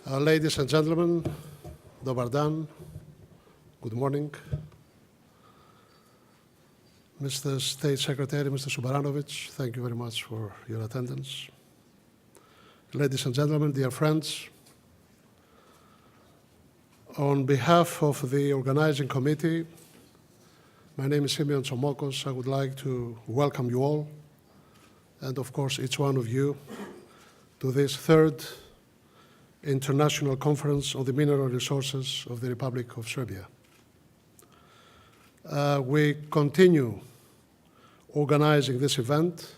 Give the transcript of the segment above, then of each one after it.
Ladies and gentlemen, Dobar dan, good morning. Mr. State Secretary, Mr. Subaranovic, thank you very much for your attendance. Ladies and gentlemen, dear friends, on behalf of the organizing committee, my name is Symeon Tsomokos. I would like to welcome you all, and of course each one of you, to this third International Conference on the Mineral Resources of the Republic of Serbia. We continue organizing this event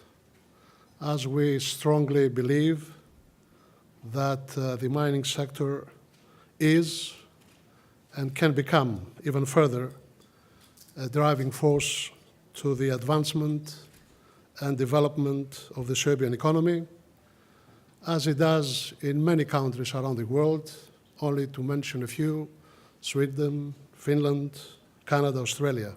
as we strongly believe that the mining sector is and can become even further a driving force to the advancement and development of the Serbian economy, as it does in many countries around the world, only to mention a few: Sweden, Finland, Canada, Australia.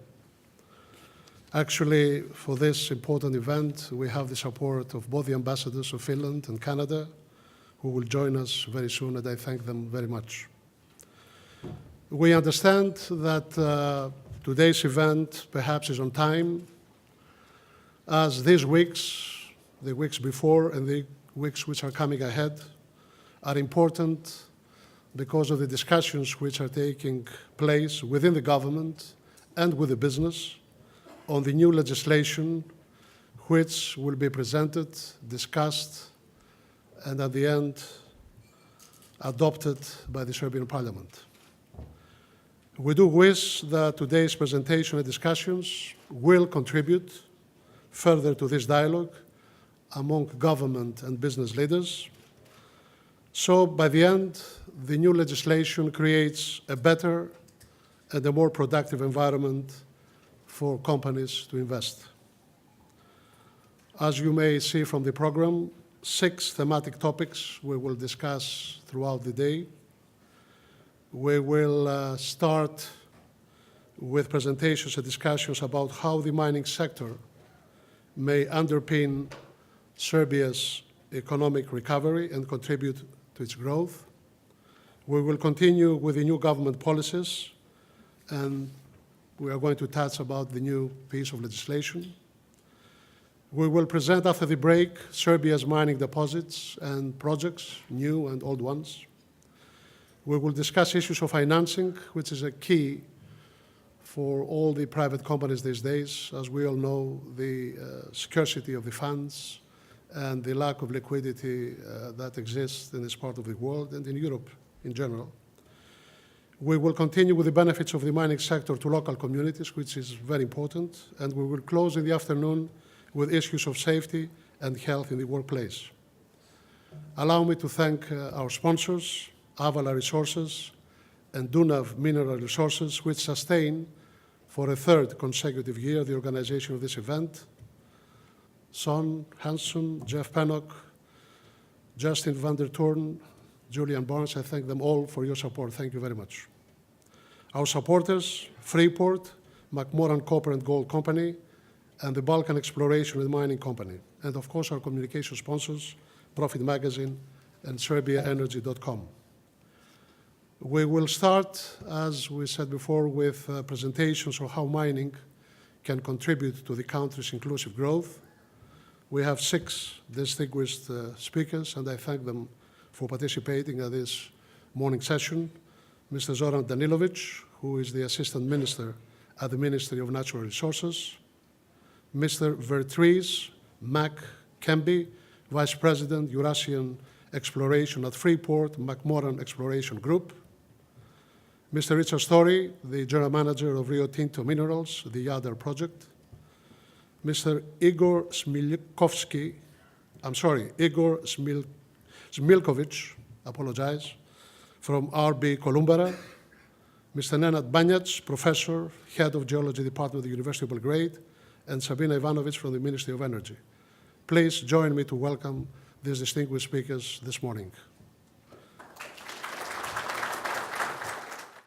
Actually, for this important event, we have the support of both the ambassadors of Finland and Canada, who will join us very soon, and I thank them very much. We understand that today's event perhaps is on time, as these weeks, the weeks before and the weeks which are coming ahead, are important because of the discussions which are taking place within the government and with the business on the new legislation which will be presented, discussed, and at the end adopted by the Serbian Parliament. We do wish that today's presentation and discussions will contribute further to this dialogue among government and business leaders. So by the end, the new legislation creates a better and a more productive environment for companies to invest. As you may see from the program, 6 thematic topics we will discuss throughout the day. We will start with presentations and discussions about how the mining sector may underpin Serbia's economic recovery and contribute to its growth. We will continue with the new government policies, and we are going to touch about the new piece of legislation. We will present after the break Serbia's mining deposits and projects, new and old ones. We will discuss issues of financing, which is a key for all the private companies these days. As we all know, the scarcity of the funds and the lack of liquidity that exists in this part of the world and in Europe in general. We will continue with the benefits of the mining sector to local communities, which is very important, and we will close in the afternoon with issues of safety and health in the workplace. Allow me to thank our sponsors, Avala Resources and Dunav Mineral Resources, which sustain for a third consecutive year the organization of this event. Son Hanson, Jeff Pennock, Justin van der Toorn, Julian Barnes, I thank them all for your support. Thank you very much. Our supporters, Freeport, McMoran Copper and Gold Company, and the Balkan Exploration and Mining Company. And of course, our communication sponsors, Profit Magazine and SerbiaEnergy.com. We will start, as we said before, with presentations of how mining can contribute to the country's inclusive growth. We have 6 distinguished speakers, and I thank them for participating at this morning session. Mr. Zoran Danilovic, who is the Assistant Minister at the Ministry of Natural Resources. Mr. Vertrees Mac Kemby, Vice President, Eurasian Exploration at Freeport, McMoran Exploration Group. Mr. Richard Story, the General Manager of Rio Tinto Minerals, the Yadar project. Mr. Igor Smilkovic, from RB Columbara. Mr. Nenad Banjac, Professor, Head of Geology Department of the University of Belgrade, and Sabina Ivanovic from the Ministry of Energy. Please join me to welcome these distinguished speakers this morning.